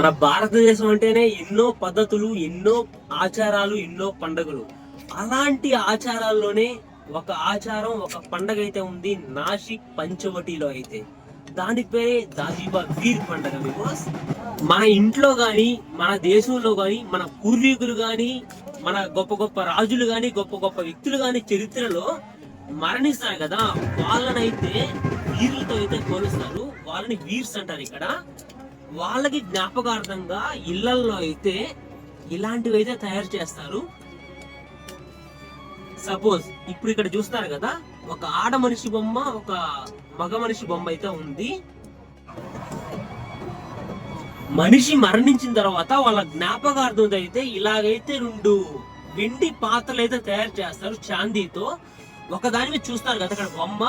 మన భారతదేశం అంటేనే ఎన్నో పద్ధతులు, ఎన్నో ఆచారాలు, ఎన్నో పండుగలు. అలాంటి ఆచారాల్లోనే ఒక ఆచారం, ఒక పండగ అయితే ఉంది నాసిక్ పంచవటిలో అయితే. దాని పేరే దాజిబా వీర్ పండగ. బికాస్ మన ఇంట్లో గాని, మన దేశంలో గాని, మన పూర్వీకులు గాని, మన గొప్ప గొప్ప రాజులు గాని, గొప్ప గొప్ప వ్యక్తులు గాని చరిత్రలో మరణిస్తారు కదా, వాళ్ళనైతే వీరులతో అయితే పోలుస్తారు. వాళ్ళని వీర్స్ అంటారు ఇక్కడ. వాళ్ళకి జ్ఞాపకార్థంగా ఇళ్లల్లో అయితే ఇలాంటివి అయితే తయారు చేస్తారు. సపోజ్ ఇప్పుడు ఇక్కడ చూస్తున్నారు కదా, ఒక ఆడ మనిషి బొమ్మ, ఒక మగ మనిషి బొమ్మ అయితే ఉంది. మనిషి మరణించిన తర్వాత వాళ్ళ జ్ఞాపకార్థం అయితే ఇలాగైతే 2 వెండి పాత్రలు అయితే తయారు చేస్తారు చాందీతో. ఒకదాని మీద చూస్తారు కదా అక్కడ బొమ్మ,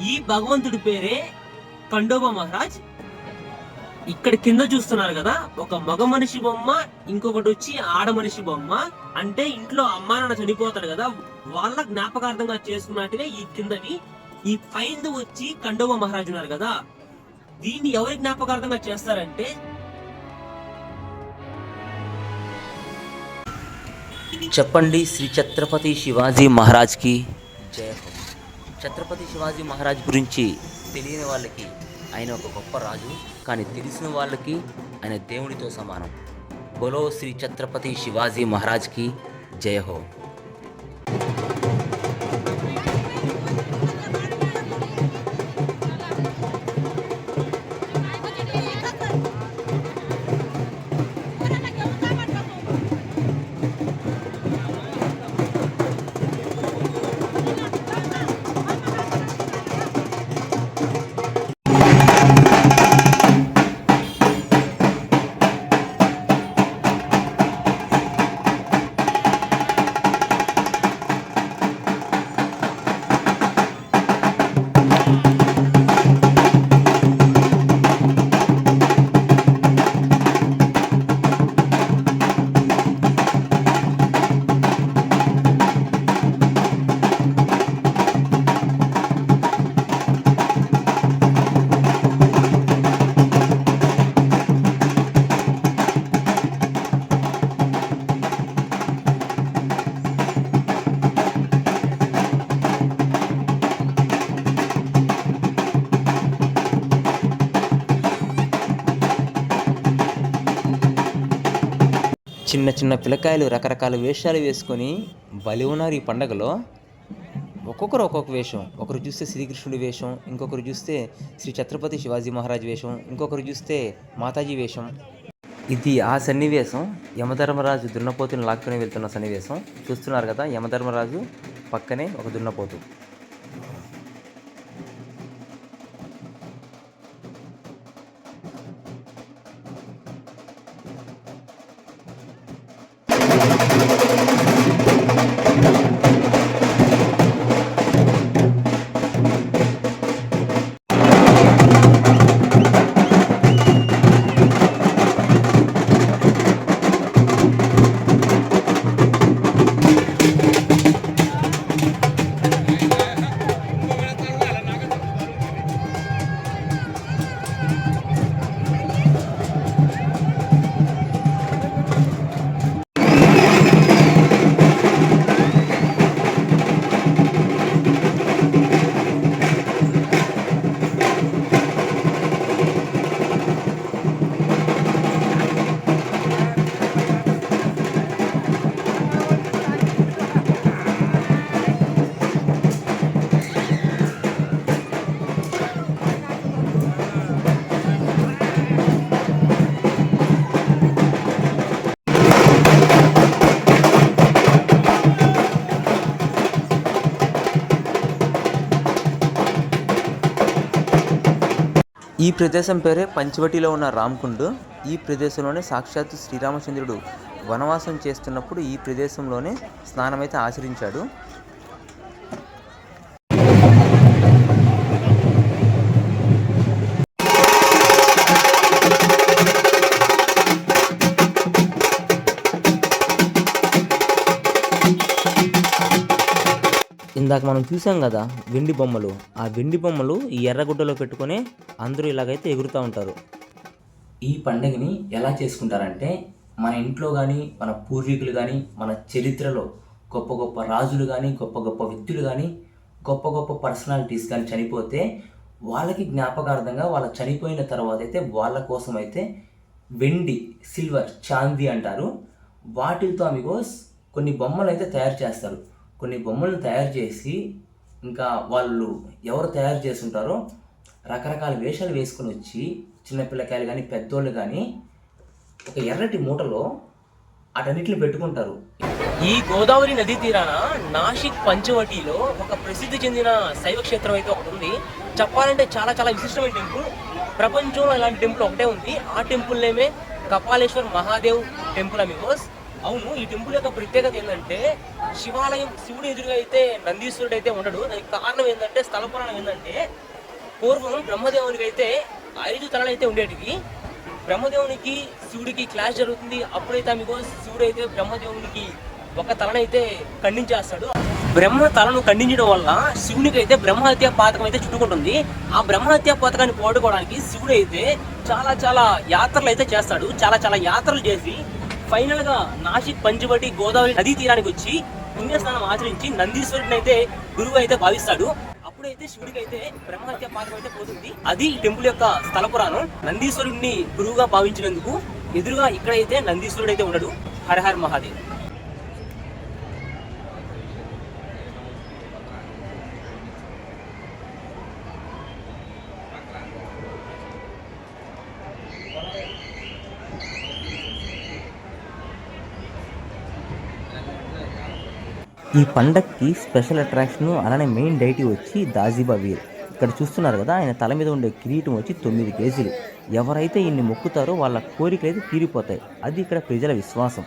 ఈ భగవంతుడి పేరే ఖండోబా మహారాజ్. ఇక్కడ కింద చూస్తున్నారు కదా, ఒక మగ మనిషి బొమ్మ, ఇంకొకటి వచ్చి ఆడ మనిషి బొమ్మ. అంటే ఇంట్లో అమ్మా నాన్న చనిపోతారు కదా, వాళ్ళ జ్ఞాపకార్థంగా చేసుకున్నట్టుగా ఈ కిందవి. ఈ పైన వచ్చి ఖండోబా మహారాజు ఉన్నారు కదా, దీన్ని ఎవరి జ్ఞాపకార్థంగా చేస్తారంటే, చెప్పండి శ్రీ ఛత్రపతి శివాజీ మహారాజ్కి జయ హో. ఛత్రపతి శివాజీ మహారాజ్ గురించి తెలియని వాళ్ళకి ఆయన ఒక గొప్ప రాజు, కానీ తెలిసిన వాళ్ళకి ఆయన దేవునితో సమానం. బోలో శ్రీ ఛత్రపతి శివాజీ మహారాజ్కి జయ హో. చిన్న చిన్న పిల్లకాయలు రకరకాల వేషాలు వేసుకొని బలి ఉన్నారు ఈ పండగలో. ఒక్కొక్కరు ఒక్కొక్క వేషం. ఒకరు చూస్తే శ్రీకృష్ణుడి వేషం, ఇంకొకరు చూస్తే శ్రీ ఛత్రపతి శివాజీ మహారాజ్ వేషం, ఇంకొకరు చూస్తే మాతాజీ వేషం. ఇది ఆ సన్నివేశం, యమధర్మరాజు దున్నపోతుని లాక్కుని వెళ్తున్న సన్నివేశం. చూస్తున్నారు కదా, యమధర్మరాజు పక్కనే ఒక దున్నపోతు. ఈ ప్రదేశం పేరే పంచవటిలో ఉన్న రామ్కుండ్. ఈ ప్రదేశంలోనే సాక్షాత్తు శ్రీరామచంద్రుడు వనవాసం చేస్తున్నప్పుడు ఈ ప్రదేశంలోనే స్నానమైతే ఆచరించాడు. ఇందాక మనం చూసాం కదా వెండి బొమ్మలు, ఆ వెండి బొమ్మలు ఈ ఎర్రగుడ్డలో పెట్టుకొని అందరూ ఇలాగైతే ఎగురుతూ ఉంటారు. ఈ పండుగని ఎలా చేసుకుంటారంటే మన ఇంట్లో కానీ మన పూర్వీకులు కానీ మన చరిత్రలో గొప్ప గొప్ప రాజులు కానీ గొప్ప గొప్ప వ్యక్తులు కానీ గొప్ప గొప్ప పర్సనాలిటీస్ కానీ చనిపోతే వాళ్ళకి జ్ఞాపకార్థంగా వాళ్ళ చనిపోయిన తర్వాత అయితే వాళ్ళ కోసం అయితే వెండి, సిల్వర్, చాందీ అంటారు, వాటితో అమిగోస్ కొన్ని బొమ్మలు అయితే తయారు చేస్తారు. కొన్ని బొమ్మలను తయారు చేసి ఇంకా వాళ్ళు ఎవరు తయారు చేస్తుంటారో రకరకాల వేషాలు వేసుకొని వచ్చి చిన్నపిల్లకాయలు కానీ పెద్దోళ్ళు కానీ ఒక ఎర్రటి మూటలో అటన్నిటిని పెట్టుకుంటారు. ఈ గోదావరి నదీ తీరాన నాసిక్ పంచవటిలో ఒక ప్రసిద్ధి చెందిన శైవ క్షేత్రం అయితే ఒకటి ఉంది. చెప్పాలంటే చాలా చాలా విశిష్టమైన టెంపుల్. ప్రపంచంలో ఇలాంటి టెంపుల్ ఒకటే ఉంది. ఆ temple నేమే Kapaleeshwar Mahadev temple Amigos. అవును, ఈ టెంపుల్ యొక్క ప్రత్యేకత ఏంటంటే శివాలయం, శివుడు ఎదురుగా అయితే నందీశ్వరుడు అయితే ఉండడు. దానికి కారణం ఏంటంటే, స్థల పురాణం ఏంటంటే, పూర్వం బ్రహ్మదేవునికి అయితే 5 తలలు అయితే ఉండేటివి. బ్రహ్మదేవునికి శివుడికి క్లాష్ జరుగుతుంది. అప్పుడైతే మీకు శివుడు అయితే బ్రహ్మదేవునికి ఒక తలనైతే ఖండించేస్తాడు. బ్రహ్మ తలను ఖండించడం వల్ల శివునికి అయితే బ్రహ్మహత్య పాతకం అయితే చుట్టుకుంటుంది. ఆ బ్రహ్మహత్య పాతకాన్ని పోగొట్టుకోవడానికి శివుడు అయితే చాలా చాలా యాత్రలు అయితే చేస్తాడు. చాలా చాలా యాత్రలు చేసి ఫైనల్ గా నాసిక్ పంచవటి గోదావరి నదీ తీరానికి వచ్చి పుణ్యస్నానం ఆచరించి నందీశ్వరుడిని అయితే గురువు అయితే భావిస్తాడు. అప్పుడైతే శివుడికి అయితే బ్రహ్మహత్య పాతకం అయితే పోతుంది. అది ఈ టెంపుల్ యొక్క స్థల పురాణం. నందీశ్వరుడిని గురువుగా భావించినందుకు ఎదురుగా ఇక్కడైతే నందీశ్వరుడు అయితే ఉండడు. హర హర్ మహాదేవ్. ఈ పండక్కి స్పెషల్ అట్రాక్షన్ అలానే మెయిన్ డైటీ వచ్చి దాజిబా వీర్. ఇక్కడ చూస్తున్నారు కదా, ఆయన తల మీద ఉండే కిరీటం వచ్చి 9 కేజీలు. ఎవరైతే ఇన్ని మొక్కుతారో వాళ్ళ కోరికలు అయితే తీరిపోతాయి. అది ఇక్కడ ప్రజల విశ్వాసం.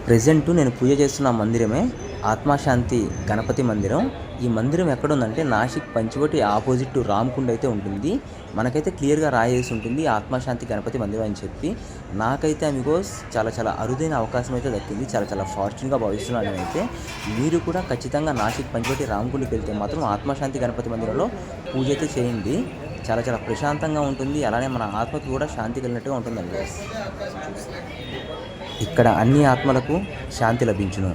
ప్రెజెంట్ నేను పూజ చేస్తున్న మందిరమే ఆత్మశాంతి గణపతి మందిరం. ఈ మందిరం ఎక్కడుందంటే నాసిక్ పంచవటి ఆపోజిట్ రామ్కుండ్ అయితే ఉంటుంది. మనకైతే క్లియర్గా రాయేసి ఉంటుంది ఆత్మశాంతి గణపతి మందిరం అని చెప్పి. నాకైతే అమిగోస్ చాలా చాలా అరుదైన అవకాశం అయితే దక్కింది. చాలా చాలా ఫార్చునేట్గా భావిస్తున్నాను నేనైతే. మీరు కూడా ఖచ్చితంగా నాసిక్ పంచవటి రామ్కుండ్కి వెళ్తే మాత్రం ఆత్మశాంతి గణపతి మందిరంలో పూజ అయితే చేయండి. చాలా చాలా ప్రశాంతంగా ఉంటుంది. అలానే మన ఆత్మకి కూడా శాంతి కలిగినట్టుగా ఉంటుందండి. ఇక్కడ అన్ని ఆత్మలకు శాంతి లభించును.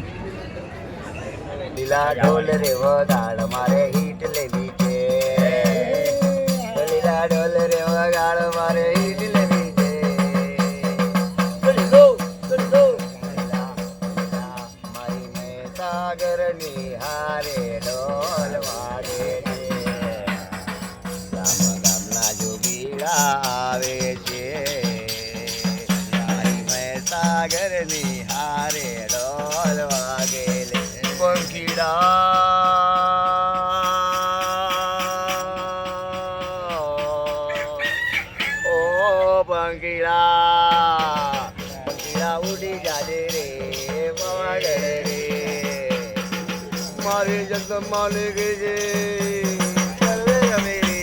सागर निहारे डोल वागेले पंखीड़ा ओ पंखीड़ा पंखीड़ा उड़ी जाने रे मगर रे मारे जग मालिक जे चले मेरी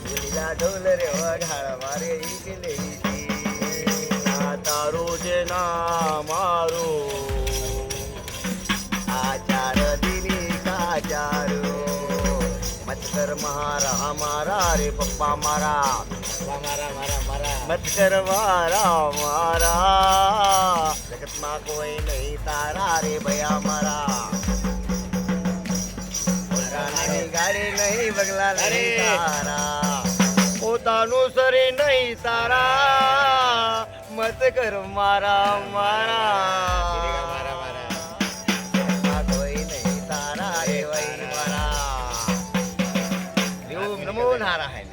गुलिया ढोल रे वघाड़ मारे इकले तारो जना मारो आचार दिनी का चारो मत कर मारा हमारा रे पप्पा मारा मारा मारा मारा मत कर मारा मारा जगत माँ कोई नहीं तारा रे भैया मारा नहीं गाड़ी नहीं बगला नहीं तारा पोतानु सरे नहीं तारा मत कर मारा मारा मारा मारा कोई नहीं तारा रे वही मारा नमो नारायण।